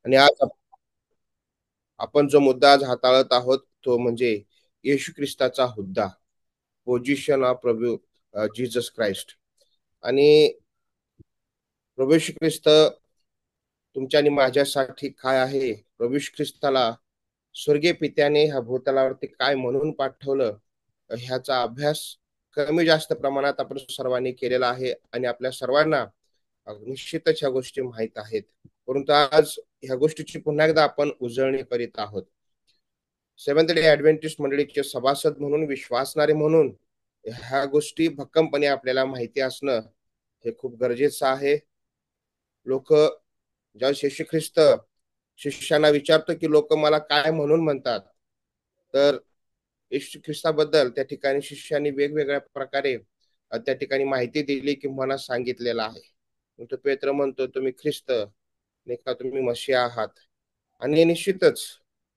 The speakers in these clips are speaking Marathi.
आणि आज आपण जो मुद्दा आज हाताळत आहोत तो म्हणजे येशू ख्रिस्ताचा हुद्दा, पोझिशन ऑफ प्रभू जीसस क्राइस्ट. आणि प्रभू येशू ख्रिस्त तुमच्या आणि माझ्यासाठी काय आहे, प्रभू येशू ख्रिस्ताला स्वर्गीय पित्याने ह्या भूतलावरती काय म्हणून पाठवलं, ह्याचा अभ्यास कमी जास्त प्रमाणात आपण सर्वांनी केलेला आहे आणि आपल्या सर्वांना निश्चितच ह्या गोष्टी माहीत आहेत. परंतु आज ह्या गोष्टीची पुन्हा एकदा आपण उजळणी करीत आहोत. सेव्हन्थ डे ऍडव्हेंटिस्ट मंडळीचे सभासद म्हणून, विश्वासणारे म्हणून ह्या गोष्टी भक्कमपणे आपल्याला माहिती असणं हे खूप गरजेचं आहे. लोक ज्या शिशु ख्रिस्त शिष्याना विचारतो की लोक मला काय म्हणून म्हणतात, तर येशू ख्रिस्ताबद्दल त्या ठिकाणी शिष्यांनी वेगवेगळ्या प्रकारे त्या ठिकाणी माहिती दिली किंवा सांगितलेलं आहे. तो पेत्र म्हणतो तुम्ही ख्रिस्त नाही का, तुम्ही मसीहा आहात. आणि निश्चितच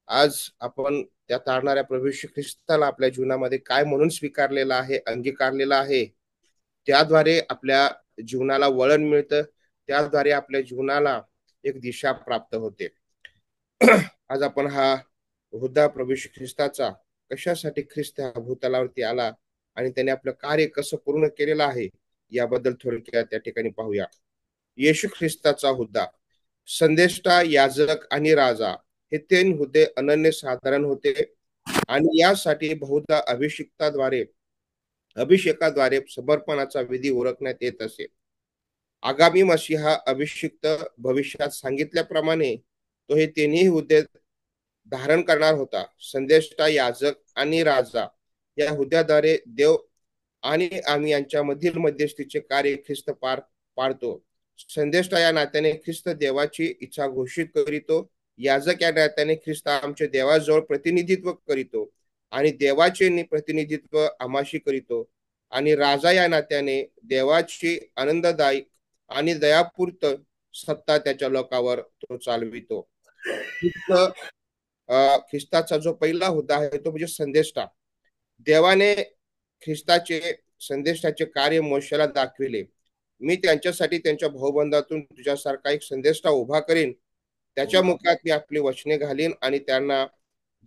आज आपण त्या तारणाऱ्या प्रभू येशू ख्रिस्ताला आपल्या जीवनामध्ये काय म्हणून स्वीकारलेलं आहे, अंगीकारलेलं आहे, त्याद्वारे आपल्या जीवनाला वळण मिळतं, त्याद्वारे आपल्या जीवनाला एक दिशा प्राप्त होते. आज आपण हा हुद्दा प्रभू येशू ख्रिस्ताचा, कशासाठी ख्रिस्त ह्या भूतलावरती आला आणि त्याने आपलं कार्य कसं पूर्ण केलेलं आहे, याबद्दल थोडक्यात त्या ठिकाणी पाहूया. येशू ख्रिस्ताचा हुद्दा. संदेष्टा, याजक आणि राजा हे 3 हुद्दे अनन्यसाधारण होते आणि यासाठी बहुधा अभिषेकाद्वारे समर्पणाचा विधी ओळखण्यात येत असे. आगामी मसीहा अभिषिक्त भविष्यात सांगितल्याप्रमाणे तो हे तिन्ही हुद्दे धारण करणार होता. संदेष्टा, याजक आणि राजा या हुद्द्याद्वारे देव आणि आम्ही यांच्यामधील मध्यस्थीचे कार्य ख्रिस्त पार पाडतो. संदेष्टा या नात्याने ख्रिस्त देवाची इच्छा घोषित करीतो. याजक या नात्याने ख्रिस्त आमचे देवाजवळ प्रतिनिधित्व करीतो आणि देवाचे प्रतिनिधित्व आम्हाशी करीतो. आणि राजा या नात्याने देवाची आनंददायी आणि दयापूर्त सत्ता त्याच्या लोकांवर तो चालवितो. ख्रिस्ताचा जो पहिला हुद्दा आहे तो म्हणजे संदेष्टा. देवाने ख्रिस्ताचे संदेष्टाचे कार्य मोशेला दाखविले. मी त्यांच्यासाठी त्यांच्या भाऊबंदातून तुझ्यासारखा एक संदेष्टा उभा करीन. त्याच्या मुखात मी आपली वचने घालीन आणि त्यांना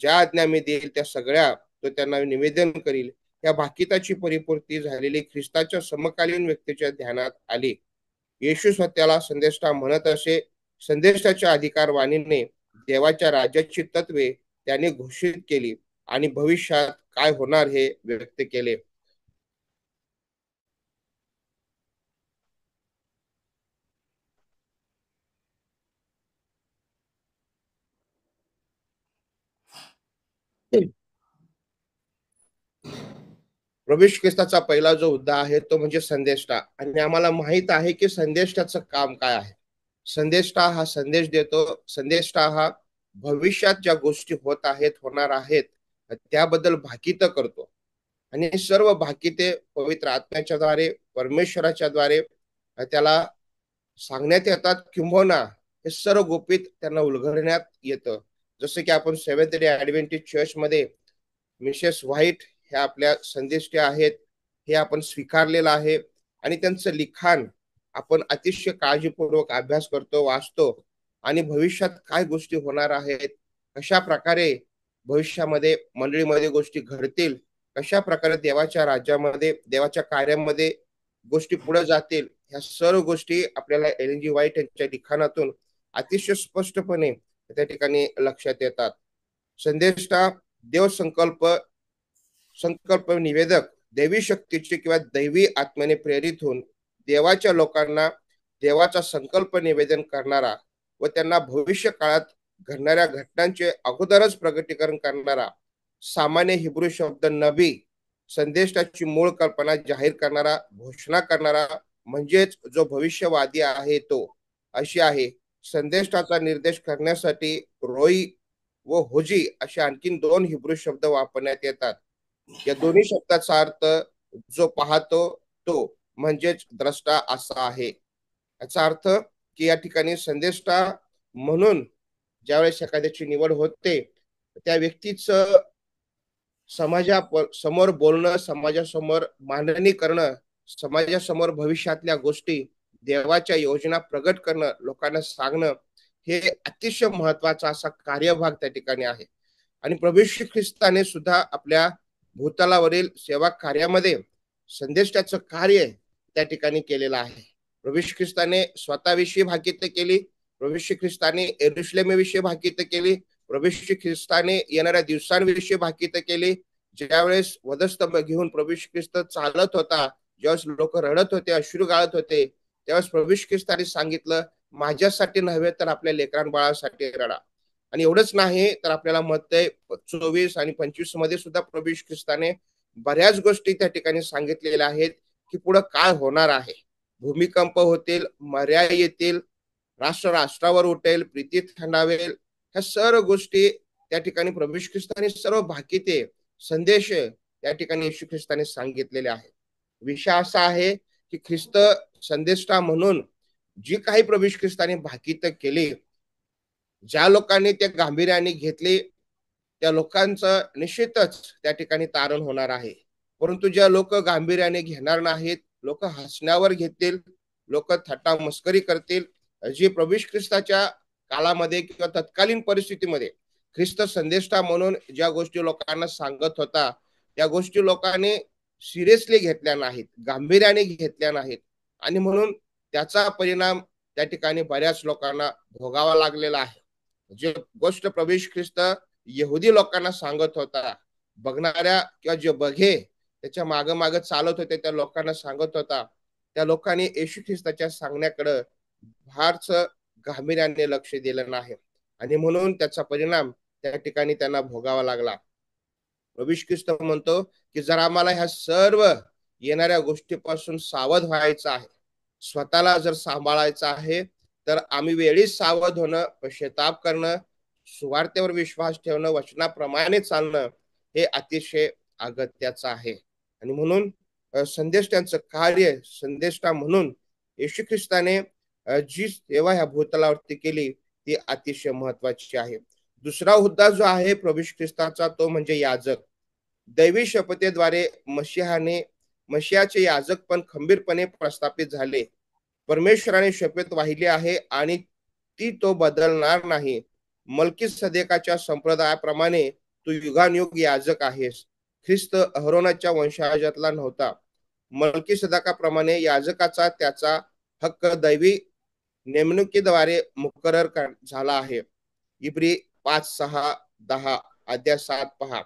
ज्या आज्ञा मी देईल त्या सगळ्या तो त्यांना निवेदन करील. या भाकिताची परिपूर्ती झालेली ख्रिस्ताच्या समकालीन व्यक्तीच्या ध्यानात आली. येशू स्वतःला संदेष्टा म्हणत असे. संदेष्टाच्या अधिकारवाणीने देवाच्या राज्याची तत्वे त्याने घोषित केली आणि भविष्यात काय होणार हे व्यक्त केले. प्रवेश ख्रिस्ताचा पहिला जो हुद्दा आहे तो म्हणजे संदेष्टा. आणि आम्हाला माहित आहे की संदेष्टाचं काम काय आहे. संदेष्टा हा संदेश देतो. संदेष्टा हा भविष्यात ज्या गोष्टी होत आहेत, होणार आहेत, त्याबद्दल भाकित करतो. आणि सर्व भाकिते पवित्र आत्म्याच्या द्वारे, परमेश्वराच्या द्वारे त्याला सांगण्यात येतात, किंबहुना हे सर्व गुपित त्यांना उलगडण्यात येतं. जसं की आपण सेव्हन्थ डे ऍडव्हेंटिस्ट चर्चमध्ये मिसेस व्हाईट ह्या आपल्या संदेष्टे आहेत, हे आपण स्वीकारलेलं आहे. आणि त्यांचं लिखाण आपण अतिशय काळजीपूर्वक अभ्यास करतो, वाचतो आणि भविष्यात काय गोष्टी होणार आहेत, कशा प्रकारे भविष्यामध्ये मंडळीमध्ये गोष्टी घडतील, कशा प्रकारे देवाच्या राज्यामध्ये, देवाच्या कार्यामध्ये गोष्टी पुढे जातील, ह्या सर्व गोष्टी आपल्याला एल जी व्हाईट यांच्या लिखाणातून अतिशय स्पष्टपणे त्या ठिकाणी लक्षात येतात. संदेष्टा देव संकल्प निवेदक, दैवी शक्तीचे किंवा दैवी आत्म्याने प्रेरित होऊन देवाच्या लोकांना देवाचा संकल्प निवेदन करणारा व त्यांना भविष्य काळात घडणाऱ्या घटनांचे अगोदरच प्रगटीकरण करणारा सामान्य हिब्रू शब्द नबी, संदेशाची मूळ कल्पना जाहीर करणारा, घोषणा करणारा म्हणजेच जो भविष्यवादी आहे तो अशी आहे. संदेशाचा निर्देश करण्यासाठी रोई व होजी असे आणखीन 2 हिब्रू शब्द वापरण्यात येतात. या दोन्ही शब्दाचा अर्थ जो पाहतो तो म्हणजेच द्रष्टा असा आहे. याचा अर्थ की या ठिकाणी संदेष्टा म्हणून ज्यावेळेस एखाद्याची निवड होते, त्या व्यक्तीचं समाजासमोर बोलणं, समाजासमोर मांडणी करणं, समाजासमोर भविष्यातल्या गोष्टी, देवाच्या योजना प्रगट करणं, लोकांना सांगणं, हे अतिशय महत्वाचा असा कार्यभाग त्या ठिकाणी आहे. आणि प्रभू येशू ख्रिस्ताने सुद्धा आपल्या भूतलावरील सेवा कार्यामध्ये संदेशाचं कार्य त्या ठिकाणी केलेलं आहे. प्रभू येशू ख्रिस्ताने स्वतःविषयी भाकित केली, प्रभू येशू ख्रिस्ताने यरुशलेमेविषयी भाकित केली, प्रभू येशू ख्रिस्ताने येणाऱ्या दिवसांविषयी भाकित केली. ज्यावेळेस वधस्तंभ घेऊन प्रभू येशू ख्रिस्त चालत होता, ज्यावेळेस लोक रडत होते, अश्रू गाळत होते, त्यावेळेस प्रभू येशू ख्रिस्ताने सांगितलं, माझ्यासाठी नव्हे तर आपल्या लेकरांबाळासाठी रडा. आणि एवढंच नाही तर आपल्याला मत्ते 24 आणि 25 मध्ये सुद्धा प्रभू येशू ख्रिस्ताने बऱ्याच गोष्टी त्या ठिकाणी सांगितलेल्या आहेत, की पुढे काय होणार आहे. भूमिकंप होतील, मर्या येतील, राष्ट्र राष्ट्रावर उठेल, प्रीती थंडावेल, ह्या सर्व गोष्टी त्या ठिकाणी प्रभू येशू ख्रिस्ताने सर्व भाकिते संदेश त्या ठिकाणी येशू ख्रिस्ताने सांगितलेले आहेत. विषय असा आहे की ख्रिस्त संदेष्टा म्हणून जी काही प्रभू येशू ख्रिस्ताने भाकित केली, ज्या लोकांनी ते गांभीर्याने घेतले, त्या लोकांचं निश्चितच त्या ठिकाणी तारण होणार आहे. परंतु ज्या लोक गांभीर्याने घेणार नाहीत, लोक हसण्यावर घेतील, लोक थट्टा मस्करी करतील, जी प्रभू येशू ख्रिस्ताच्या काळामध्ये किंवा तत्कालीन परिस्थितीमध्ये ख्रिस्त संदेष्टा म्हणून ज्या गोष्टी लोकांना सांगत होता, त्या गोष्टी लोकांनी सिरियसली घेतल्या नाहीत, गांभीर्याने घेतल्या नाहीत. आणि म्हणून त्याचा परिणाम त्या ठिकाणी बऱ्याच लोकांना भोगावा लागलेला आहे. जे गोष्ट प्रभू येशू ख्रिस्त यहुदी लोकांना सांगत होता, बघणाऱ्या किंवा जे बघे त्याच्या मागे मागे चालत होते त्या लोकांना सांगत होता, त्या लोकांनी येशू ख्रिस्ताच्या सांगण्याकडे फारच गांभीर्याने लक्ष दिलं नाही. आणि म्हणून त्याचा परिणाम त्या ठिकाणी त्यांना भोगावा लागला. प्रभू येशू ख्रिस्त म्हणतो की जर आम्हाला ह्या सर्व येणाऱ्या गोष्टीपासून सावध व्हायचं आहे, स्वतःला जर सांभाळायचं आहे, तर आम्ही वेळीच सावध होणं, पश्चाताप करणं, सुवार्तेवर विश्वास ठेवणं, वचनाप्रमाणे चालणं हे अतिशय अगत्याचं आहे. आणि म्हणून संदेष्टांचं कार्य संदेष्टा म्हणून येशू ख्रिस्ताने जी सेवा ह्या भूतलावरती केली ती अतिशय महत्वाची आहे. दुसरा हुद्दा जो आहे प्रभू येशू ख्रिस्ताचा तो म्हणजे याजक. दैवी शपथेद्वारे मशिहाचे याजक पण खंबीरपणे प्रस्थापित झाले. परमेश्वराने शपथ वाहिली आहे आणि ती तो बदलणार नाही. मल्कीसदेकाच्या संप्रदायाप्रमाणे तू युगानुयुग याजक आहेस. ख्रिस्त अहरोनाच्या वंशजातला नव्हता. मल्कीसदेकाप्रमाणे याजकाचा त्याचा हक्क दैवी नेमणुकीद्वारे मुकरर झाला आहे. इब्री 5:6-10 अध्याय 7 पहा.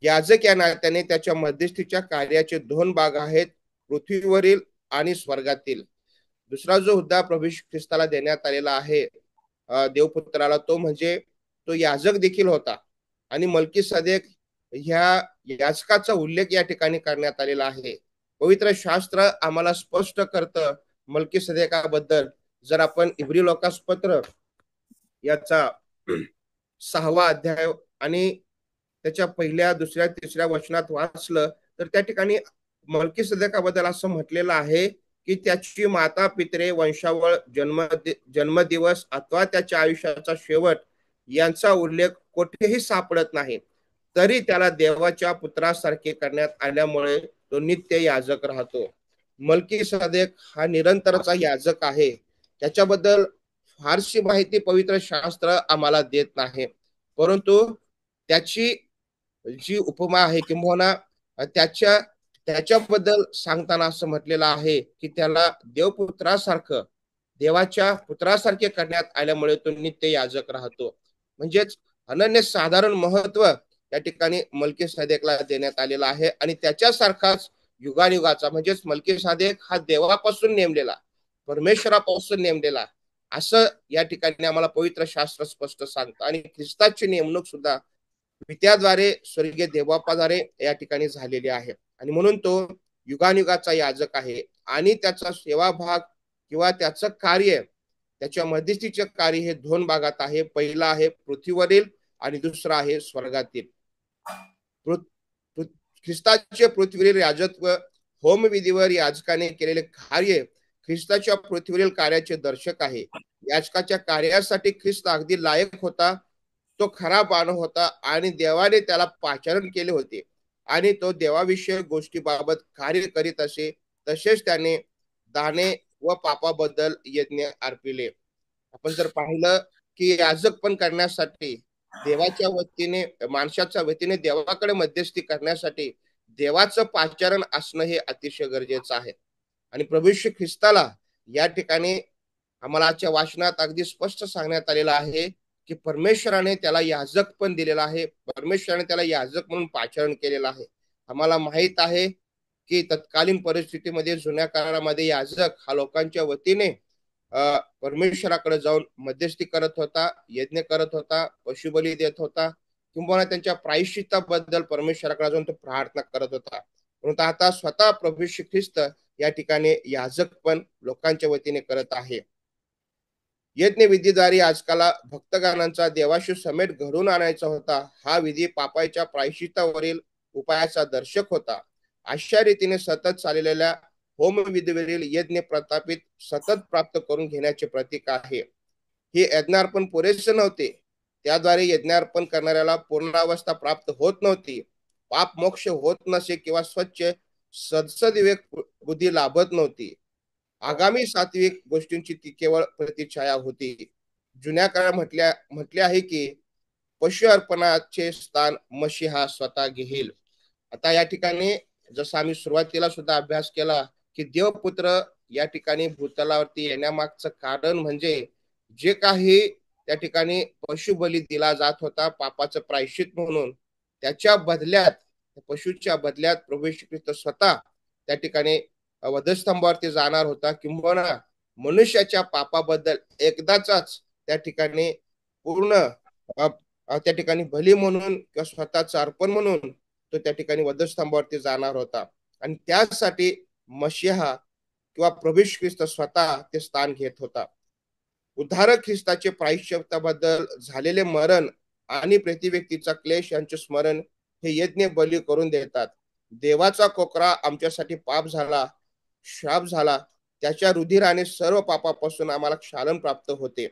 याजक या नात्याने त्याच्या मध्यस्थीच्या कार्याचे दोन भाग आहेत, पृथ्वीवरील आणि स्वर्गातील. दुसरा जो हुद्दा प्रभू ख्रिस्ताला देण्यात आलेला आहे देवपुत्राला, तो म्हणजे तो याजक देखील होता. आणि मल्कीसदेक ह्या याजकाचा उल्लेख या ठिकाणी करण्यात आलेला आहे. पवित्र शास्त्र आम्हाला स्पष्ट करतं मल्कीसदेकाबद्दल. जर आपण इब्री लोकास पत्र याचा 6वा अध्याय आणि त्याच्या पहिल्या, दुसऱ्या, तिसऱ्या वचनात वाचलं तर त्या ठिकाणी मल्कीसदेकाबद्दल असं म्हटलेलं आहे की त्याची माता पित्रे, वंशावळ, जन्मदिवस अथवा त्याच्या आयुष्याचा शेवट यांचा उल्लेख कुठेही सापडत नाही. तरी त्याला देवाच्या पुत्रासारखे करण्यात आल्यामुळे तो नित्य याजक राहतो. मल्कीसदेक हा निरंतरचा याजक आहे. त्याच्याबद्दल फारशी माहिती पवित्र शास्त्र आम्हाला देत नाही. परंतु त्याची जी उपमा आहे किंवा त्याच्याबद्दल सांगताना असं म्हटलेलं आहे की त्याला देवपुत्रासारखं, देवाच्या पुत्रासारखे करण्यात आल्यामुळे तो नित्य याजक राहतो. म्हणजेच अनन्य साधारण महत्व त्या ठिकाणी मल्कीसदेकला देण्यात आलेला आहे. आणि त्याच्यासारखाच युगानुगाचा, म्हणजेच मल्कीसदेक हा देवापासून नेमलेला, परमेश्वरापासून नेमलेला, असं या ठिकाणी आम्हाला पवित्र शास्त्र स्पष्ट सांगतं. आणि ख्रिस्ताची नेमणूक सुद्धा पित्याद्वारे, स्वर्गीय देवबापाद्वारे या ठिकाणी झालेली आहे. आणि म्हणून तो युगानुगाचा याजक आहे. आणि त्याचा सेवा भाग किंवा त्याचं कार्य, त्याच्या मध्यस्थीचे कार्य हे दोन भागात आहे. पहिला आहे पृथ्वीवरील आणि दुसरा आहे स्वर्गातील. ख्रिस्ताचे पृथ्वीवरील याजत्व होमविधीवर याजकाने केलेले कार्य ख्रिस्ताच्या पृथ्वीवरील कार्याचे दर्शक आहे. याजकाच्या कार्यासाठी ख्रिस्त अगदी लायक होता. तो खरा मानव होता आणि देवाने त्याला पाचारण केले होते आणि तो देवाविषयक गोष्टीबाबत कार्य करीत असे. तसेच त्याने दाने व पापाबद्दल यज्ञ अर्पिले. आपण जर पाहिलं की याजक पण करण्यासाठी देवाच्या वतीने माणसाच्या वतीने देवाकडे मध्यस्थी करण्यासाठी देवाचं पाचारण असणं हे अतिशय गरजेचं आहे. आणि प्रभू येशू ख्रिस्ताला या ठिकाणी आम्हाला आजच्या वाचनात अगदी स्पष्ट सांगण्यात आलेलं आहे, की परमेश्वराने त्याला याजक पण दिलेला आहे. परमेश्वराने त्याला याजक म्हणून पाचारण केलेलं आहे. आम्हाला माहीत आहे, की तत्कालीन परिस्थितीमध्ये जुन्या करारामध्ये याजक हा लोकांच्या वतीने परमेश्वराकडे जाऊन मध्यस्थी करत होता, यज्ञ करत होता, पशुबली देत होता, किंवा त्यांच्या प्रायश्चित्ताबद्दल परमेश्वराकडे जाऊन तो प्रार्थना करत होता. परंतु आता स्वतः प्रभू येशू ख्रिस्त या ठिकाणी याजक पण लोकांच्या वतीने करत आहे. यज्ञ विधीद्वारे आजकाल भक्तगणांचा देवाशी समेट घडून आणायचा होता. हा विधी पापाच्या प्रायश्चित्तावरील उपायाचा दर्शक होता. अशा रीतीने सतत चाललेल्या होमविधीवरील यज्ञ प्रतापित सतत प्राप्त करून घेण्याचे प्रतीक आहे. हे यज्ञार्पण पुरेसे नव्हते. त्याद्वारे यज्ञार्पण करणाऱ्याला पूर्णावस्था प्राप्त होत नव्हती. पाप मोक्ष होत नसे किंवा स्वच्छ सदसद्विवेक बुद्धी लाभत नव्हती. आगामी सात्विक गोष्टींची ती केवळ प्रतिछाया होती. जुन्या काळात म्हटले आहे की पशु अर्पणाचे स्थान मशिहा स्वतः घेईल. आता या ठिकाणी जसं आम्ही सुरुवातीला सुद्धा अभ्यास केला, की देवपुत्र या ठिकाणी भूतलावरती येण्यामागचं कारण म्हणजे जे काही त्या ठिकाणी पशुबली दिला जात होता पापाचं प्रायश्चित म्हणून, त्याच्या बदल्यात पशुच्या बदल्यात प्रभू येशू ख्रिस्त स्वतः त्या ठिकाणी वधस्तंभावरती जाणार होता, किंबहुना मनुष्याच्या पापाबद्दल एकदाचाच त्या ठिकाणी पूर्ण त्या ठिकाणी बली म्हणून किंवा स्वतःचं अर्पण म्हणून तो त्या ठिकाणी वधस्तंभावरती जाणार होता. आणि त्यासाठी मशिहा किंवा प्रभू येशू ख्रिस्त स्वतः ते स्थान घेत होता. उद्धारक ख्रिस्ताचे प्रायश्चित्ताबद्दल झालेले मरण आणि प्रतिव्यक्तीचा क्लेश यांचे स्मरण हे यज्ञ बली करून देतात. देवाचा कोकरा आमच्यासाठी पाप झाला, शाप झाला. त्याच्या रुधिराने सर्व पापापासून आम्हाला क्षालन प्राप्त होते.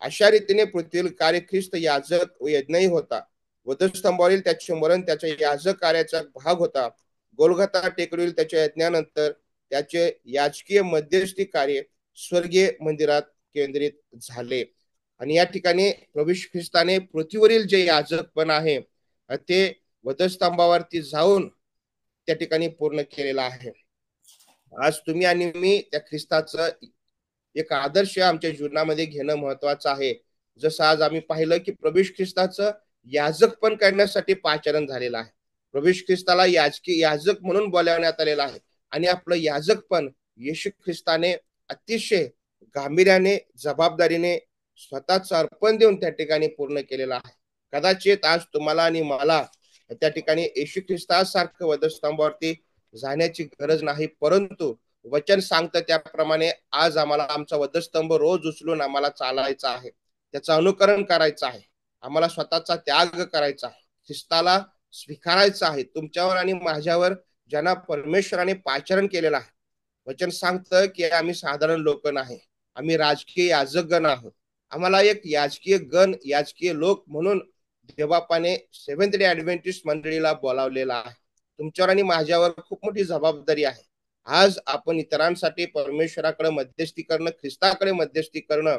अशा रीतीने पृथ्वीतील कार्य ख्रिस्त याजक व यज्ञही होता. वधस्तंभावरील त्याचे मरण त्याच्या याजक कार्याचा भाग होता. गोलगथा टेकडीवरील त्याच्या यज्ञानंतर त्याचे याजकीय मध्यस्थी कार्य स्वर्गीय मंदिरात केंद्रित झाले. आणि या ठिकाणी प्रभू येशू ख्रिस्ताने पृथ्वीवरील जे याजक पण आहे ते वधस्तंभावरती जाऊन त्या ठिकाणी पूर्ण केलेला आहे. आज तुम्ही आणि मी त्या ख्रिस्ताचं एक आदर्श आमच्या जीवनामध्ये घेणं महत्वाचं आहे. जसं आज आम्ही पाहिलं की प्रभू येशू ख्रिस्ताचं याजक पण करण्यासाठी पाचारण झालेलं आहे. प्रभू येशू ख्रिस्ताला याजक म्हणून बोलावण्यात आलेलं आहे. आणि आपलं याजक पण येशू ख्रिस्ताने अतिशय गांभीर्याने, जबाबदारीने स्वतःच अर्पण देऊन त्या ठिकाणी पूर्ण केलेलं आहे. कदाचित आज तुम्हाला आणि मला त्या ठिकाणी येशू ख्रिस्तासारखं वधस्तंभावरती जाण्याची गरज नाही, परंतु वचन सांगतं त्याप्रमाणे आज आम्हाला आमचा वधस्तंभ रोज उचलून आम्हाला चालायचा आहे. त्याचं अनुकरण करायचं आहे. आम्हाला स्वतःचा त्याग करायचा आहे. ख्रिस्ताला स्वीकारायचं आहे. तुमच्यावर आणि माझ्यावर ज्यांना परमेश्वराने पाचारण केलेलं आहे. वचन सांगतं की आम्ही साधारण लोक नाही, आम्ही राजकीय याजक गण आहोत. आम्हाला एक याजकीय गण, याजकीय लोक म्हणून देवबापाने सेव्हन्थ डे ऍडव्हेंटिस्ट मंडळीला बोलावलेला आहे. तुमच्यावर आणि माझ्यावर खूप मोठी जबाबदारी आहे. आज आपण इतरांसाठी परमेश्वराकडे मध्यस्थी करणं, ख्रिस्ताकडे मध्यस्थी करणं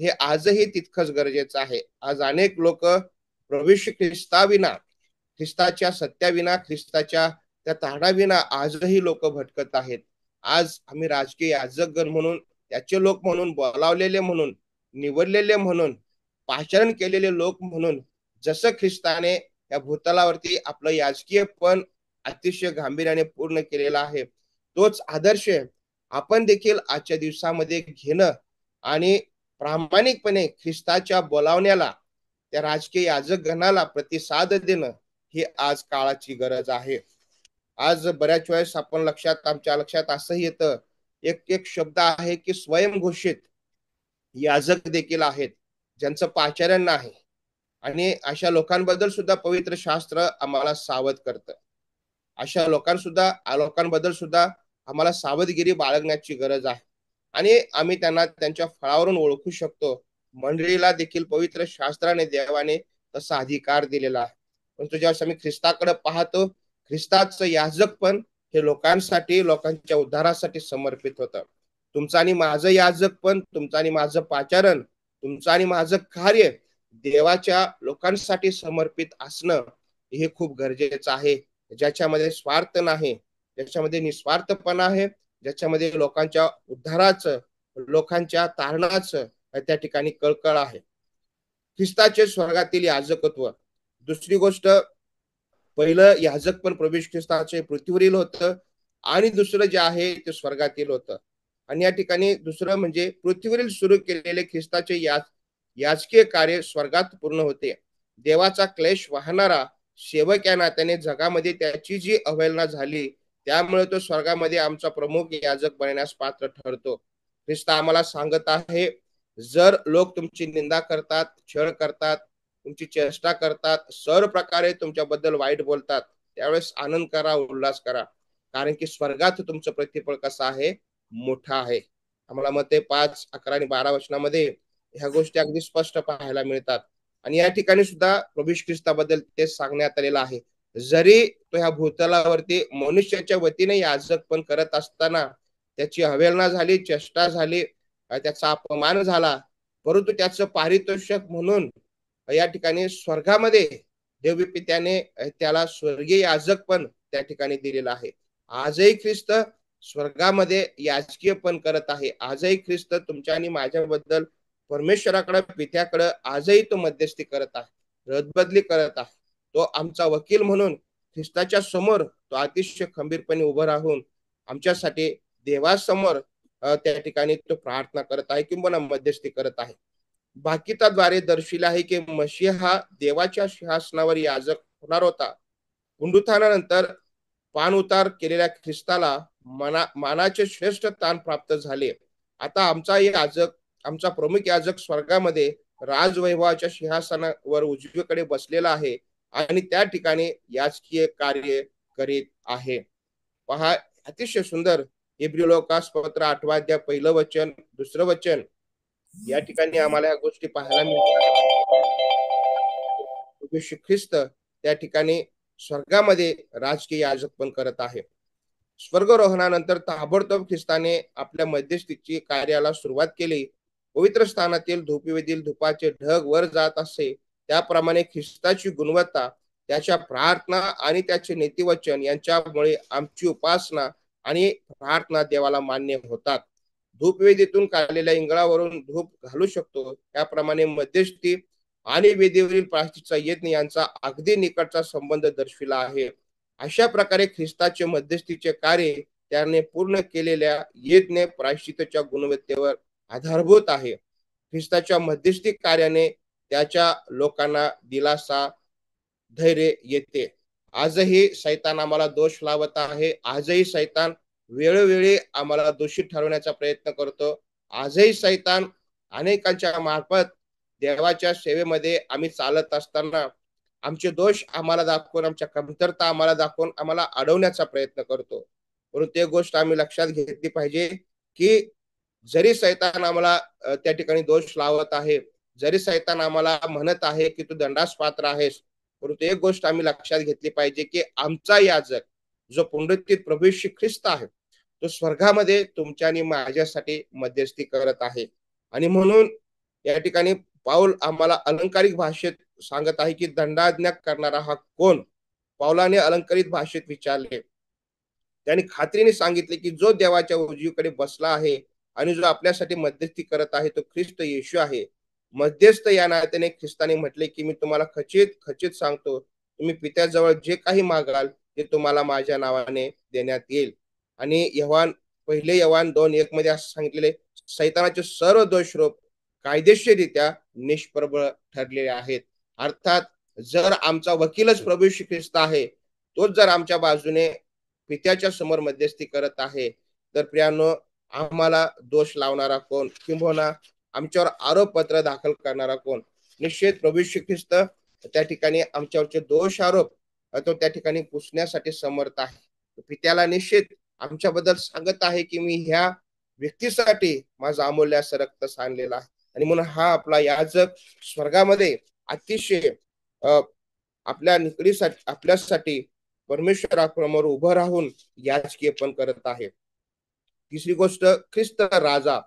हे आजही तितकंच गरजेचं आहे. आज अनेक लोक प्रभू येशू ख्रिस्ताविना, ख्रिस्ताच्या सत्याविना, ख्रिस्ताच्या त्या तारणाविना आजही लोक भटकत आहेत. आज आम्ही राजकीय याजकगण म्हणून, त्याचे लोक म्हणून, बोलावलेले म्हणून, निवडलेले म्हणून, पाचारण केलेले लोक म्हणून, जसं ख्रिस्ताने या भूतलावरती आपलं याजकीय पण अतिशय गांभीर्याने पूर्ण केलेला आहे, तोच आदर्श आपण देखील आजच्या दिवसामध्ये घेणं आणि प्रामाणिकपणे ख्रिस्ताच्या बोलावण्याला, त्या राजकीय याजक गणाला प्रतिसाद देणं ही आज काळाची गरज आहे. आज बऱ्याच वेळेस आमच्या लक्षात असंही येतं, एक एक शब्द आहे की स्वयंघोषित याजक देखील आहेत ज्यांचं पाचारण नाही. आणि अशा लोकांबद्दल सुद्धा पवित्र शास्त्र आम्हाला सावध करतं. अशा लोकांबद्दल सुद्धा आम्हाला सावधगिरी बाळगण्याची गरज आहे. आणि आम्ही त्यांना त्यांच्या फळावरून ओळखू शकतो. मंडळीला देखील पवित्र शास्त्राने, देवाने तसा अधिकार दिलेला आहे. परंतु ज्यावेळेस आम्ही ख्रिस्ताकडे पाहतो, ख्रिस्ताचं याजक पण हे लोकांसाठी, लोकांच्या उद्धारासाठी समर्पित होतं. तुमचं आणि माझं याजक पण, तुमचं आणि माझं पाचारण तुमचं आणि माझं कार्य देवाच्या लोकांसाठी समर्पित असणं हे खूप गरजेचं आहे. ज्याच्यामध्ये स्वार्थ नाही, ज्याच्यामध्ये निस्वार्थपणा आहे, ज्याच्यामध्ये लोकांच्या उद्धाराचं, लोकांच्या तारणाचं त्या ठिकाणी कळकळ आहे. ख्रिस्ताचे स्वर्गातील याजकत्व. दुसरी गोष्ट, पहिलं याजक पण प्रभू ख्रिस्ताचे पृथ्वीवरील होतं आणि दुसरं जे आहे ते स्वर्गातील होतं. आणि या ठिकाणी दुसरं म्हणजे पृथ्वीवरील सुरू केलेले ख्रिस्ताचे याजकीय कार्य स्वर्गात पूर्ण होते. देवाचा क्लेश वाहणारा सेवक या नात्याने जगामध्ये त्याची जी अवहेलना झाली, त्यामुळे तो स्वर्गामध्ये आमचा प्रमुख याजक बनण्यास पात्र ठरतो. ख्रिस्त आम्हाला सांगत आहे, जर लोक तुमची निंदा करतात, छळ करतात, तुमची चेष्टा करतात, सर्व प्रकारे तुमच्याबद्दल वाईट बोलतात, त्यावेळेस आनंद करा, उल्हास करा. कारण की स्वर्गात तुमचं प्रतिफळ कसं आहे, मोठा आहे. आम्हाला मते 5, 11 आणि 12 वचनामध्ये ह्या गोष्टी अगदी स्पष्ट पाहायला मिळतात. आणि या ठिकाणी सुद्धा प्रभू ख्रिस्ताबद्दल तेच सांगण्यात आलेलं आहे. जरी तो ह्या भूतलावरती मनुष्याच्या वतीने याजक पण करत असताना त्याची अवहेलना झाली, चेष्टा झाली, त्याचा अपमान झाला, परंतु त्याचं पारितोषिक म्हणून या ठिकाणी स्वर्गामध्ये देवी पित्याने त्याला स्वर्गीय याजक पण त्या ठिकाणी दिलेला आहे. आजही ख्रिस्त स्वर्गामध्ये याजकीय पण करत आहे. आजही ख्रिस्त तुमच्या आणि माझ्याबद्दल परमेश्वराकडे, पित्याकडे आजही तो मध्यस्थी करत आहे, रदबदली करत आहे. तो आमचा वकील म्हणून ख्रिस्ताच्या समोर तो अतिशय खंबीरपणे उभं राहून आमच्यासाठी देवासमोर त्या ठिकाणी तो प्रार्थना करत आहे किंवा मध्यस्थी करत आहे. भाकिताद्वारे दर्शविले आहे की मसीह हा देवाच्या सिंहासनावर याजक होणार होता. पुनरुत्थानानंतर पान उतार केलेल्या ख्रिस्ताला मानाचे श्रेष्ठ स्थान प्राप्त झाले. आता आमचा याजक, आमचा प्रमुख याजक स्वर्गामध्ये राजवैभवाच्या सिंहासनावर उजवीकडे बसलेला आहे आणि त्या ठिकाणी याजकीय कार्य करीत आहे. पहा, अतिशय सुंदर इब्री लोकास पत्र 8 अध्याय 1 वचन 2 वचन या ठिकाणी आम्हाला या गोष्टी पाहायला मिळतात. ख्रिस्त त्या ठिकाणी स्वर्गामध्ये राजकीय याजक पण करत आहे. स्वर्गरोहणानंतर ताबडतोब ख्रिस्ताने आपल्या मध्यस्थीची कार्याला सुरुवात केली. पवित्र स्थानातील धूपवेदील धुपाचे ढग वर जात असे, त्याप्रमाणे ख्रिस्ताची गुणवत्ता, त्याच्या प्रार्थना आणि त्याचे नीतिवचन यांच्यामुळे आमची उपासना आणि प्रार्थना देवाला मान्य होतात. धूपवेदीतून काढलेल्या इंगळावरून धूप घालू शकतो, त्याप्रमाणे मध्यस्थी आणि वेदीवरील प्रायश्चितचा यज्ञ यांचा अगदी निकटचा संबंध दर्शविला आहे. अशा प्रकारे ख्रिस्ताचे मध्यस्थीचे कार्य त्याने पूर्ण केलेल्या यज्ञ प्रायश्चितच्या गुणवत्तेवर आधारभूत आहे. ख्रिस्ताच्या मध्यस्थी कार्याने त्याच्या लोकांना दिलासा, धैर्य येते. आजही सैतान आम्हाला दोष लावत आहे. आजही सैतान वेळोवेळी आम्हाला दोषी ठरवण्याचा प्रयत्न करतो. आजही सैतान अनेकांच्या मार्फत देवाच्या सेवेमध्ये आम्ही चालत असताना आमचे दोष आम्हाला दाखवून, आमच्या कमतरता आम्हाला दाखवून आम्हाला अडवण्याचा प्रयत्न करतो. म्हणून ते गोष्ट आम्ही लक्षात घेतली पाहिजे की जरी सैतान आम्हाला त्या ठिकाणी दोष लावत आहे, जरी सैतान आम्हाला म्हणत आहे की तू दंडास पात्र आहेस, परंतु एक गोष्ट आम्ही लक्षात घेतली पाहिजे की आमचा याजक जो पुनरुत्थित प्रभू येशू ख्रिस्त आहे, तो स्वर्गामध्ये तुमच्या आणि माझ्यासाठी मध्यस्थी करत आहे. आणि म्हणून या ठिकाणी पाऊल आम्हाला अलंकारिक भाषेत सांगत आहे की दंडाज्ञा करणारा हा कोण. पाऊलाने अलंकारिक भाषेत विचारले, त्यांनी खात्रीने सांगितले की जो देवाच्या उजवीकडे बसला आहे आणि जो आपल्यासाठी मध्यस्थी करत आहे तो ख्रिस्त येशू आहे. मध्यस्थ या नात्याने ख्रिस्ताने म्हटले की मी तुम्हाला खचित खचित सांगतो, तुम्ही पित्याजवळ जे काही मागाल ते तुम्हाला माझ्या नावाने देण्यात येईल. आणि पहिले यवान 2:1 मध्ये असं सांगितलेले, सैतानाचे सर्व दोषारोप कायदेशीररित्या निष्प्रबळ ठरलेले आहेत. अर्थात जर आमचा वकीलच प्रभू येशू ख्रिस्त आहे, तोच जर आमच्या बाजूने पित्याच्या समोर मध्यस्थी करत आहे, तर प्रियानो आम्हाला दोष लावणारा कोण, किंबहुना आमच्यावर आरोपपत्र दाखल करणारा कोण? निश्चित प्रभू येशू ख्रिस्त त्या ठिकाणी आमच्यावरचे दोष आरोप तो त्या ठिकाणी पुसण्यासाठी समर्थ आहे. पित्याला निश्चित आमच्याबद्दल सांगत आहे की मी ह्या व्यक्तीसाठी माझं अमूल्य असं रक्त सांडलेलं आहे. आणि म्हणून हा आपला याजक स्वर्गामध्ये अतिशय आपल्या निकडीसाठी, आपल्यासाठी परमेश्वरासमोर उभं राहून याजकीय पण करत आहे. तिसरी गोष्ट, ख्रिस्त राजा.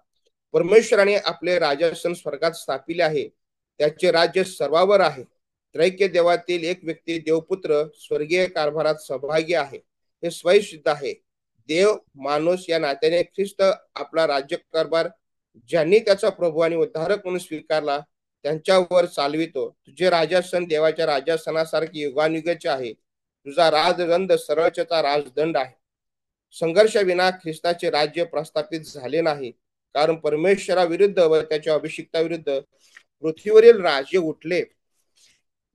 परमेश्वराने आपले राजासन स्वर्गात स्थापिले आहे. त्याचे राज्य सर्वावर आहे. त्रैक्य देवातील एक व्यक्ती देवपुत्र स्वर्गीय कारभारात सहभागी आहे. हे स्वयंसिद्ध आहे. देव माणूस या नात्याने ख्रिस्त आपला राज्यकारभार ज्यांनी त्याचा प्रभू आणि उद्धारक म्हणून स्वीकारला त्यांच्यावर चालवितो. तुझे राजासन देवाच्या राजासनासारखे युगानुयुगाचे आहे. तुझा राजदंड सरळतेचा राजदंड आहे. संघर्षाविना ख्रिस्ताचे राज्य प्रस्थापित झाले नाही, कारण परमेश्वराविरुद्ध व त्याच्या अभिषिक्ताविरुद्ध पृथ्वीवरील राजे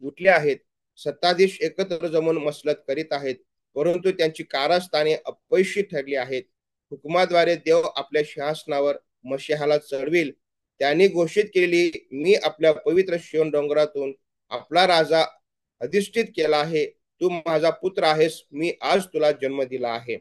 उठले आहेत. सत्ताधीश एकत्र जमून मसलत करीत आहेत, परंतु त्यांची कारस्थाने अपयशी ठरली आहेत. हुकुमाद्वारे देव आपल्या सिंहासनावर मशिहाला चढविल. त्यांनी घोषित केलेली, मी आपल्या पवित्र शियोन डोंगरातून आपला राजा अधिष्ठित केला आहे. तू माझा पुत्र आहेस, मी आज तुला जन्म दिला आहे.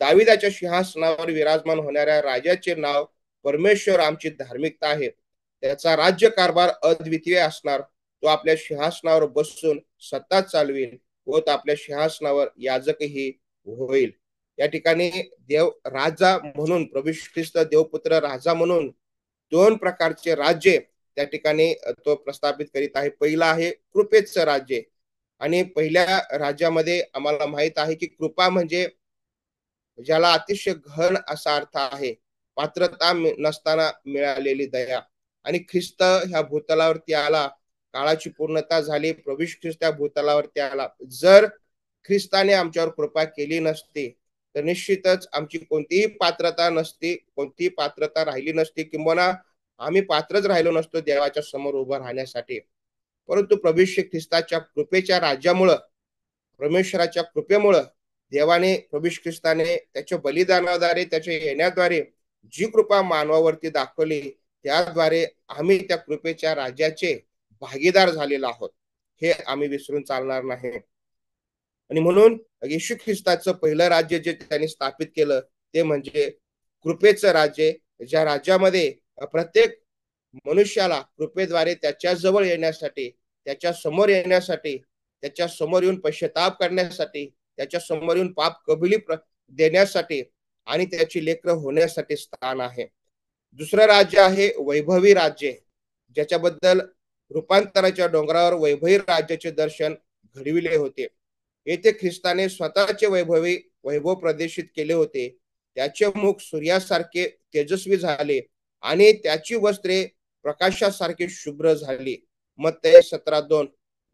दाविदाच्या सिंहासनावर विराजमान होणाऱ्या राजाचे नाव परमेश्वर आमची धार्मिकता आहे. त्याचा राज्यकारभार अद्वितीय असणार. तो आपल्या सिंहासनावर बसून सत्ता चालवेल व तो आपल्या सिंहासनावर याजकही होईल. या ठिकाणी देव राजा म्हणून, प्रभू ख्रिस्त देवपुत्र राजा म्हणून दोन प्रकारचे राज्य त्या ठिकाणी तो प्रस्थापित करीत आहे. पहिला आहे कृपेचं राज्य. आणि पहिल्या राज्यामध्ये आम्हाला माहित आहे की कृपा म्हणजे ज्याला अतिशय घन असा अर्थ आहे, पात्रता नसताना मिळालेली दया. आणि ख्रिस्त ह्या भूतलावरती आला, काळाची पूर्णता झाली, प्रभू ख्रिस्त त्या भूतलावरती आला. जर ख्रिस्ताने आमच्यावर कृपा केली नसती तर निश्चितच आमची कोणतीही पात्रता नसती, कोणतीही पात्रता राहिली नसती, किंवा आम्ही पात्रच राहिलो नसतो देवाच्या समोर उभं राहण्यासाठी. परंतु प्रभू ख्रिस्ताच्या कृपेच्या राज्यामुळं, परमेश्वराच्या कृपेमुळं देवाने, प्रभू ख्रिस्ताने त्याच्या बलिदानाद्वारे, त्याच्या येण्याद्वारे जी कृपा मानवावरती दाखवली, त्याद्वारे आम्ही त्या कृपेच्या राज्याचे भागीदार झालेलो आहोत. हे आम्ही विसरून चालणार नाही. आणि म्हणून येशू ख्रिस्ताचं पहिलं राज्य जे त्यांनी स्थापित केलं ते म्हणजे कृपेचं राज्य, ज्या राज्यामध्ये प्रत्येक मनुष्याला कृपेद्वारे त्याच्या जवळ येण्यासाठी, त्याच्या समोर येण्यासाठी, त्याच्या समोर येऊन पश्चाताप करण्यासाठी, त्याच्या समोर येऊन पाप कबुली देण्यासाठी आणि त्याची लेकरं होण्यासाठी स्थान आहे. दुसरं राज्य आहे वैभवी राज्य, ज्याच्याबद्दल रूपांतराच्या डोंगरावर वैभवी राज्याचे दर्शन घडविले होते. येथे ख्रिस्ताने स्वतःचे वैभव प्रदर्शित केले होते. त्याचे मुख सूर्यासारखे तेजस्वी झाले आणि त्याची वस्त्रे प्रकाशासारखी शुभ्र झाली. मत्ते 17:2.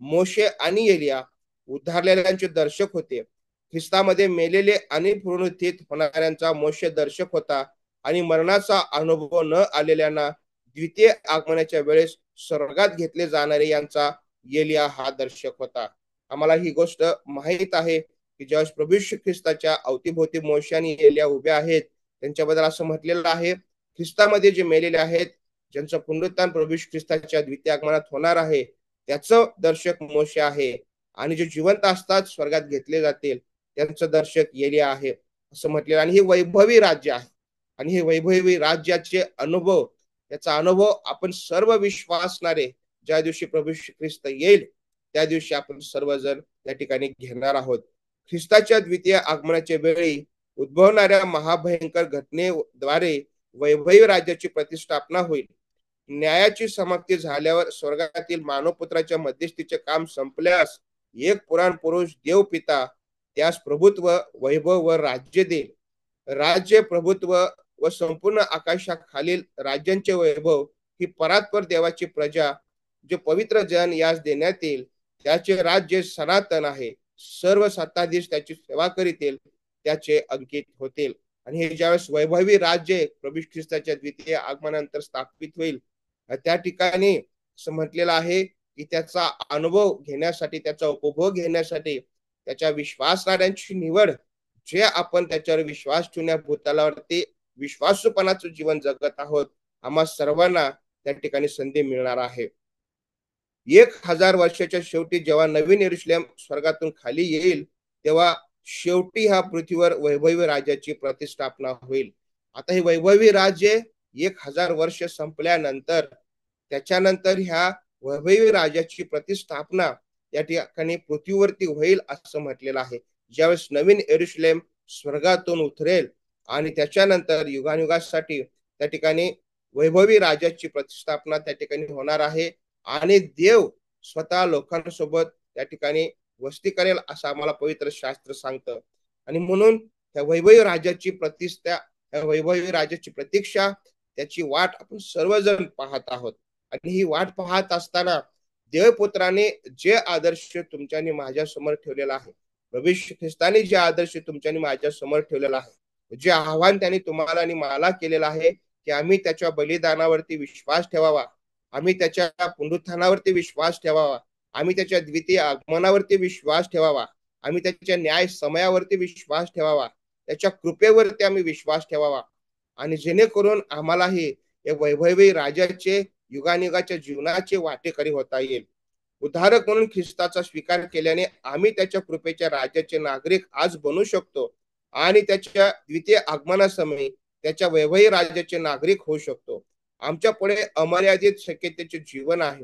मोशे आणि एलिया उद्धारलेल्यांचे दर्शक होते. ख्रिस्तामध्ये मेलेले आणि पुनरुत्थित होणाऱ्यांचा मोशे दर्शक होता आणि मरणाचा अनुभव न आलेल्यांना द्वितीय आगमनाच्या वेळेस स्वर्गात घेतले जाणारे यांचा एलिया हा दर्शक होता. आम्हाला ही गोष्ट माहीत आहे की ज्यावेळेस प्रभू ख्रिस्ताच्या अवतीभोवती मोशे आणि एलिया उभे आहेत, त्यांच्याबद्दल असं म्हटलेलं आहे, ख्रिस्तामध्ये जे मेलेले आहेत, ज्यांचं पुनरुत्थान प्रभू ख्रिस्ताच्या द्वितीय आगमनात होणार आहे, त्याचं दर्शक मोशे आहे. आणि जे जिवंत असतात, स्वर्गात घेतले जातील, त्यांचं दर्शक एलिया आहे असं म्हटलेलं. आणि हे वैभवी राज्य आहे. आणि हे वैभवी राज्याचे अनुभव, त्याचा अनुभव आपण सर्व विश्वासणारे ज्या दिवशी प्रभू ख्रिस्त येईल त्या दिवशी आपण सर्वजण त्या ठिकाणी घेणार आहोत. ख्रिस्ताच्या द्वितीय आगमनाच्या वेळी उद्भवणाऱ्या महाभयंकर घटनेद्वारे वैभवी राज्याची प्रतिष्ठापना होईल. न्यायाची समाप्ती झाल्यावर स्वर्गातील मानवपुत्राच्या मध्यस्थीचे काम संपल्यास एक पुराण पुरुष देव पिता त्यास प्रभुत्व, वैभव व राज्य देईल. राज्य, प्रभुत्व व संपूर्ण आकाशाखालील राज्यांचे वैभव ही परात्पर देवाची प्रजा, जे पवित्र जन यास देण्यात येईल. त्याचे राज्य सनातन आहे. सर्व सत्ताधीश त्याची सेवा करीतील, त्याचे अंकित होतील. आणि हे ज्यावेळेस वैभवी राज्य प्रभू ख्रिस्ताच्या द्वितीय आगमनानंतर स्थापित होईल, त्या ठिकाणी असं म्हटलेलं आहे की त्याचा अनुभव घेण्यासाठी, त्याचा उपभोग घेण्यासाठी त्याच्या विश्वासणाऱ्यांची निवड, जे आपण त्याच्यावर विश्वास ठेवण्या भूतलावरती विश्वासूपणाचं जीवन जगत आहोत, आम्हा सर्वांना त्या ठिकाणी संधी मिळणार आहे. 1000 वर्षाच्या शेवटी जेव्हा नवीन यरुशलेम स्वर्गातून खाली येईल, तेव्हा शेवटी ह्या पृथ्वीवर वैभवी राज्याची प्रतिष्ठापना होईल. आता हे वैभवी राज्य 1000 वर्ष संपल्यानंतर, त्याच्यानंतर ह्या वैभवी राज्याची प्रतिष्ठापना या ठिकाणी पृथ्वीवरती होईल असं म्हटलेलं आहे. ज्यावेळेस नवीन यरुशलेम स्वर्गातून उतरेल आणि त्याच्यानंतर युगानुगासाठी त्या ठिकाणी वैभवी राजाची प्रतिष्ठापना त्या ठिकाणी होणार आहे आणि देव स्वतः लोकांसोबत त्या ठिकाणी वस्ती करेल असं आम्हाला पवित्र शास्त्र सांगतं. आणि म्हणून त्या वैभवी राजाची प्रतिष्ठा, त्या वैभवी राजाची प्रतीक्षा, त्याची वाट आपण सर्वजण पाहत आहोत. आणि ही वाट पाहत असताना देवपुत्राने जे आदर्श तुमच्या आणि माझ्या समोर ठेवलेला आहे, प्रभू ख्रिस्ताने जे आदर्श तुमच्या आणि माझ्या समोर ठेवलेला आहे, जे आव्हान त्यांनी तुम्हाला आणि मला केलेलं आहे, की आम्ही त्याच्या बलिदानावरती विश्वास ठेवावा, आम्ही त्याच्या पुनरुत्थानावरती विश्वास ठेवावा, आम्ही त्याच्या द्वितीय आगमनावरती विश्वास ठेवावा, आम्ही त्याच्या न्याय समयावरती विश्वास ठेवावा, त्याच्या कृपेवरती आम्ही विश्वास ठेवावा, आणि जेणेकरून आम्हालाही या वैभवी राजाचे युगानिगाच्या जीवनाचे वाटेकरी होता येईल. उद्धारक म्हणून ख्रिस्ताचा स्वीकार केल्याने आम्ही त्याच्या कृपेच्या राज्याचे नागरिक आज बनू शकतो आणि त्याच्या द्वितीय आगमनासमयी त्याच्या वैभवी राज्याचे नागरिक होऊ शकतो. आमच्या पुढे अमर्यादित शक्यतेचे जीवन आहे.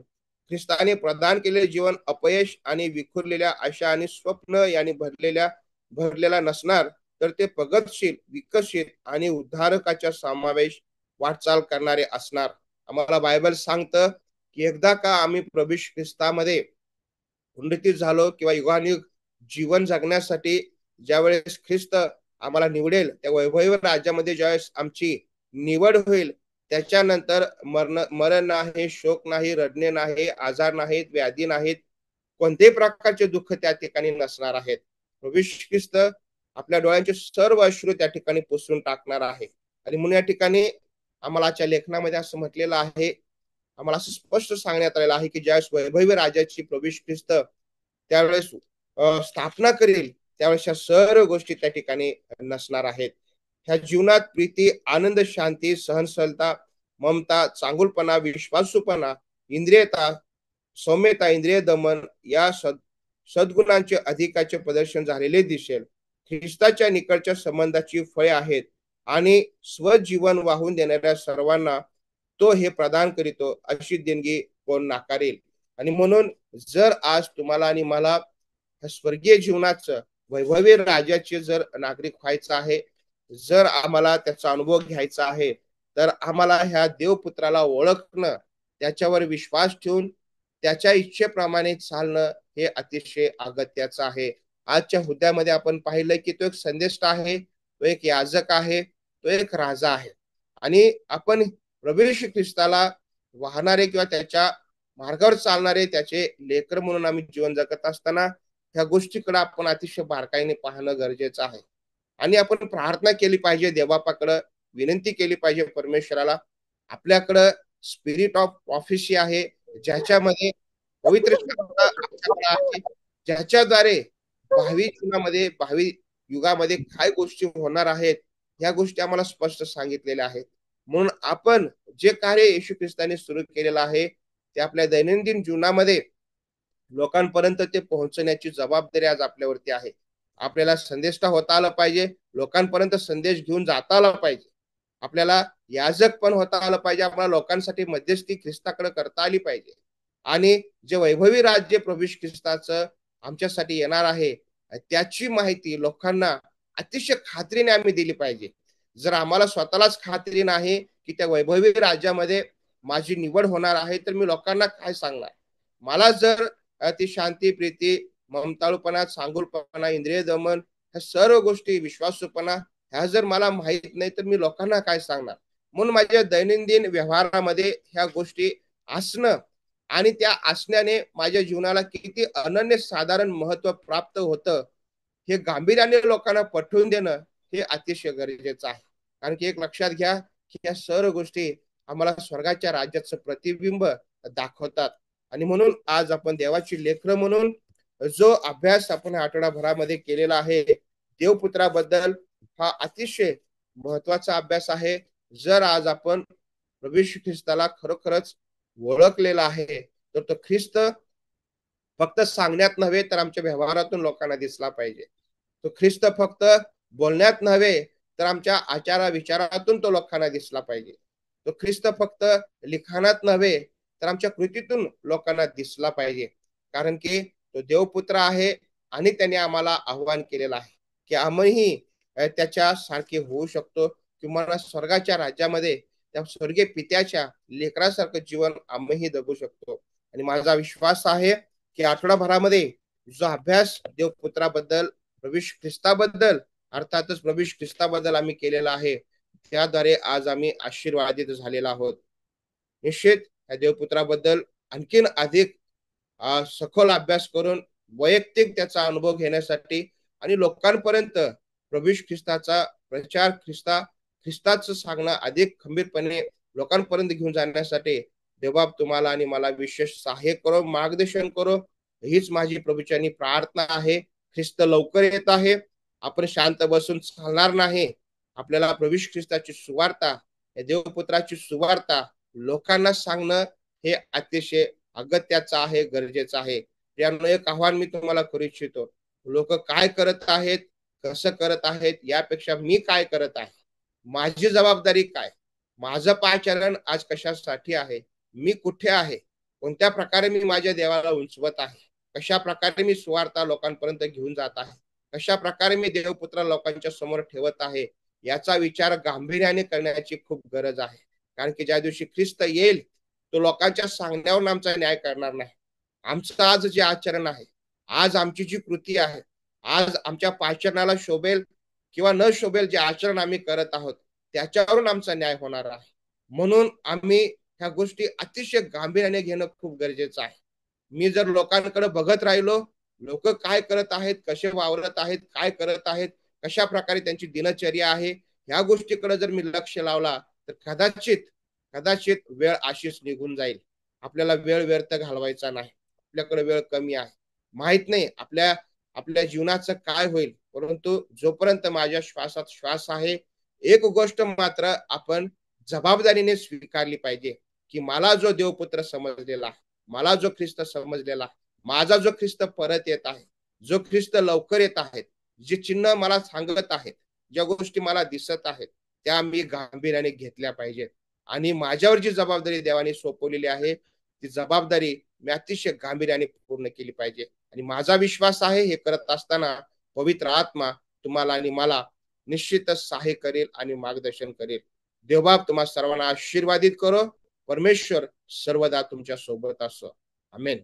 ख्रिस्ताने प्रदान केलेले जीवन अपयश आणि विखुरलेल्या आशा आणि स्वप्न यांनी भरलेला नसणार, तर ते प्रगतशील, विकसित आणि उद्धारकाच्या समावेश वाटचाल करणारे असणार. आम्हाला बायबल सांगतं की एकदा का आम्ही प्रभू ख्रिस्तामध्ये उन्नतीत झालो किंवा युगानुयुग जीवन जगण्यासाठी ज्यावेळेस ख्रिस्त आम्हाला निवडेल, त्या वैभव राज्यामध्ये ज्यावेळेस आमची निवड होईल, त्याच्यानंतर मरण नाही, शोक नाही, रडणे नाही, आजार नाहीत, व्याधी नाहीत, कोणत्याही प्रकारचे दुःख त्या ठिकाणी नसणार आहेत. प्रभू ख्रिस्त आपल्या डोळ्यांचे सर्व अश्रू त्या ठिकाणी पुसून टाकणार आहे. आणि म्हणून या ठिकाणी आम्हाला आजच्या लेखनामध्ये असं म्हटलेलं आहे, आम्हाला असं स्पष्ट सांगण्यात आलेलं आहे की ज्यावेळेस वैभवी राजाची प्रभू ख्रिस्त त्यावेळेस स्थापना करेल, त्यावेळेस या सर्व गोष्टी त्या ठिकाणी नसणार आहेत. ह्या जीवनात प्रीती, आनंद, शांती, सहनशीलता, ममता, चांगुलपणा, विश्वासूपणा, इंद्रियता, सौम्यता, इंद्रिय दमन या सद्गुणांचे अधिकाचे प्रदर्शन झालेले दिसेल. ख्रिस्ताच्या निकटच्या संबंधाची फळे आहेत आणि स्वजीवन वाहून देणाऱ्या सर्वांना तो हे प्रदान करीतो, अशी देणगी कोण नाकारेल. आणि म्हणून जर आज तुम्हाला आणि मला स्वर्गीय जीवनाचं वैभवी राजाचे जर नागरिक व्हायचं आहे, जर आम्हाला त्याचा अनुभव घ्यायचा आहे, तर आम्हाला ह्या देवपुत्राला ओळखणं, त्याच्यावर विश्वास ठेवून त्याच्या इच्छेप्रमाणे चालणं हे अतिशय अगत्याचं आहे. आजच्या हुद्द्यामध्ये आपण पाहिलं की तो एक संदेष्ट आहे, तो एक याजक आहे, तो एक राजा आहे. आणि आपण प्रभू येशू ख्रिस्ताला वाहणारे किंवा त्याच्या मार्गावर चालणारे त्याचे लेकर म्हणून आम्ही जीवन जगत असताना ह्या गोष्टीकडे आपण अतिशय बारकाईने पाहणं गरजेचं आहे. आणि आपण प्रार्थना केली पाहिजे देवबापाकडं, विनंती केली पाहिजे परमेश्वराला. आपल्याकडं स्पिरिट ऑफ प्रॉफेसी आहे, ज्याच्यामध्ये पवित्र शास्त्र आपल्याकडे आहे, ज्याच्याद्वारे भावी जीवनामध्ये, भावी युगामध्ये काय गोष्टी होणार आहेत, ह्या गोष्टी आम्हाला स्पष्ट सांगितलेल्या आहेत. म्हणून आपण जे कार्य येशू ख्रिस्ताने सुरू केलेलं आहे, ते आपल्या दैनंदिन जीवनामध्ये लोकांपर्यंत ते पोहोचण्याची जबाबदारी आज आपल्यावरती आहे. आपल्याला संदेष्टा होता आला पाहिजे, लोकांपर्यंत संदेश घेऊन जाता आला पाहिजे. आपल्याला याजक पण होता आलं पाहिजे, आपल्याला लोकांसाठी मध्यस्थी ख्रिस्ताकडे करता आली पाहिजे. आणि जे वैभवी राज्य प्रभू ख्रिस्ताचं आमच्यासाठी येणार आहे, त्याची माहिती लोकांना अतिशय खात्रीने आम्ही दिली पाहिजे. जर आम्हाला स्वतःलाच खात्री नाही की त्या वैभवी राज्यामध्ये माझी निवड होणार आहे, तर मी लोकांना काय सांगणार? मला जर ती शांती, प्रीती, ममताळूपणा, चांगुलपणा, इंद्रिय दमन, ह्या सर्व गोष्टी, विश्वासूपणा, ह्या जर मला माहित नाही, तर मी लोकांना काय सांगणार? म्हणून माझ्या दैनंदिन व्यवहारामध्ये ह्या गोष्टी असणं आणि त्या असण्याने माझ्या जीवनाला किती अनन्य साधारण महत्व प्राप्त होतं, हे गांभीर्याने लोकांना पटवून देणं हे अतिशय गरजेचं आहे. कारण की एक लक्षात घ्या की या सर्व गोष्टी आम्हाला स्वर्गाच्या राज्याचं प्रतिबिंब दाखवतात. आणि म्हणून आज आपण देवाची लेकरं म्हणून जो अभ्यास आपण आठवडाभरामध्ये केलेला आहे देवपुत्राबद्दल, हा अतिशय महत्वाचा अभ्यास आहे. जर आज आपण प्रभू येशू ख्रिस्ताला खरोखरच ओळखलेला आहे, तर तो ख्रिस्त फक्त सांगण्यात नव्हे तर आमच्या व्यवहारातून लोकांना दिसला पाहिजे. तो ख्रिस्त फक्त बोलण्यात नव्हे तर आमच्या आचारा विचारातून तो लोकांना दिसला पाहिजे. तो ख्रिस्त फक्त लिखाणात नव्हे तर आमच्या कृतीतून लोकांना दिसला पाहिजे. कारण की तो देवपुत्र आहे आणि त्याने आम्हाला आव्हान केलेलं आहे की आम्हीही त्याच्या सारखे होऊ शकतो किंवा स्वर्गाच्या राज्यामध्ये त्या स्वर्गीय पित्याच्या लेकरासारखं जीवन आम्हीही जगू शकतो. आणि माझा विश्वास आहे की आठवडाभरामध्ये जो अभ्यास देवपुत्राबद्दल, प्रभू ख्रिस्ताबद्दल, अर्थातच प्रभू ख्रिस्ताबद्दल आम्ही केलेला आहे, त्याद्वारे आज आम्ही आशीर्वादित झालेलो आहोत. निश्चित या देवपुत्राबद्दल आणखीन अधिक सखोल अभ्यास करून वैयक्तिक त्याचा अनुभव घेण्यासाठी आणि लोकांपर्यंत प्रभू ख्रिस्ताचा प्रचार, ख्रिस्ताचं सांगणं अधिक खंबीरपणे लोकांपर्यंत घेऊन जाण्यासाठी देवबाप तुम्हाला आणि मला विशेष सहाय्य करो, मार्गदर्शन करो, हीच माझी प्रभूच्यानी प्रार्थना आहे. ख्रिस्त लवकर येत आहे. आपण शांत बसून चालणार नाही. आपल्याला प्रभू ख्रिस्ताची सुवार्ता, या देवपुत्राची सुवार्ता लोकांना सांगणं हे अतिशय अगत्याचं आहे, गरजेचं आहे. यानं एक आव्हान मी तुम्हाला करू इच्छितो. लोक काय करत आहेत, कसं करत आहेत, यापेक्षा मी काय करत आहे, माझी जबाबदारी काय, माझं पाचारण आज कशासाठी आहे, मी कुठे आहे, कोणत्या प्रकारे मी माझ्या देवाला उंचवत आहे, कशा प्रकारे मी सुवार्ता लोकांपर्यंत घेऊन जात आहे, कशा प्रकारे मी देवपुत्र लोकांच्या समोर ठेवत आहे, याचा विचार गांभीर्याने करण्याची खूप गरज आहे. कारण की ज्या दिवशी ख्रिस्त येईल, तो लोकांच्या सांगण्यावरून आमचा न्याय करणार नाही. आमचं आज जे आचरण आहे, आज आमची जी कृती आहे, आज आमच्या पाचरणाला शोभेल किंवा न शोभेल जे आचरण आम्ही करत आहोत, त्याच्यावरून आमचा न्याय होणार आहे. म्हणून आम्ही ह्या गोष्टी अतिशय गांभीर्याने घेणं खूप गरजेचं आहे. मी जर लोकांकडे बघत राहिलो, लोक काय करत आहेत, कसे वावरत आहेत, काय करत आहेत, कशा प्रकारे त्यांची दिनचर्या आहे, ह्या गोष्टीकडे जर मी लक्ष लावला तर कदाचित कदाचित वेळ अशीच निघून जाईल. आपल्याला वेळ व्यर्थ घालवायचा नाही. आपल्याकडे वेळ कमी आहे. माहित नाही आपल्या आपल्या जीवनाचं काय होईल, परंतु जोपर्यंत माझ्या श्वासात श्वास आहे, एक गोष्ट मात्र आपण जबाबदारीने स्वीकारली पाहिजे, की मला जो देवपुत्र समजलेला आहे, मला जो ख्रिस्त समजलेला, माझा जो ख्रिस्त परत येत आहे, जो ख्रिस्त लवकर येत आहेत, जे चिन्ह मला सांगत आहेत, ज्या गोष्टी मला दिसत आहेत, त्या मी गांभीर्याने घेतल्या पाहिजेत. आणि माझ्यावर जी जबाबदारी देवाने सोपवलेली आहे, ती जबाबदारी मी अतिशय गांभीर्याने पूर्ण केली पाहिजे. आणि माझा विश्वास आहे हे करत असताना पवित्र आत्मा तुम्हाला आणि मला निश्चितच सहाय्य करेल आणि मार्गदर्शन करेल. देवबाप तुम्हा सर्वांना आशीर्वादित करो. परमेश्वर सर्वदा तुमच्या सोबत असो. आमेन.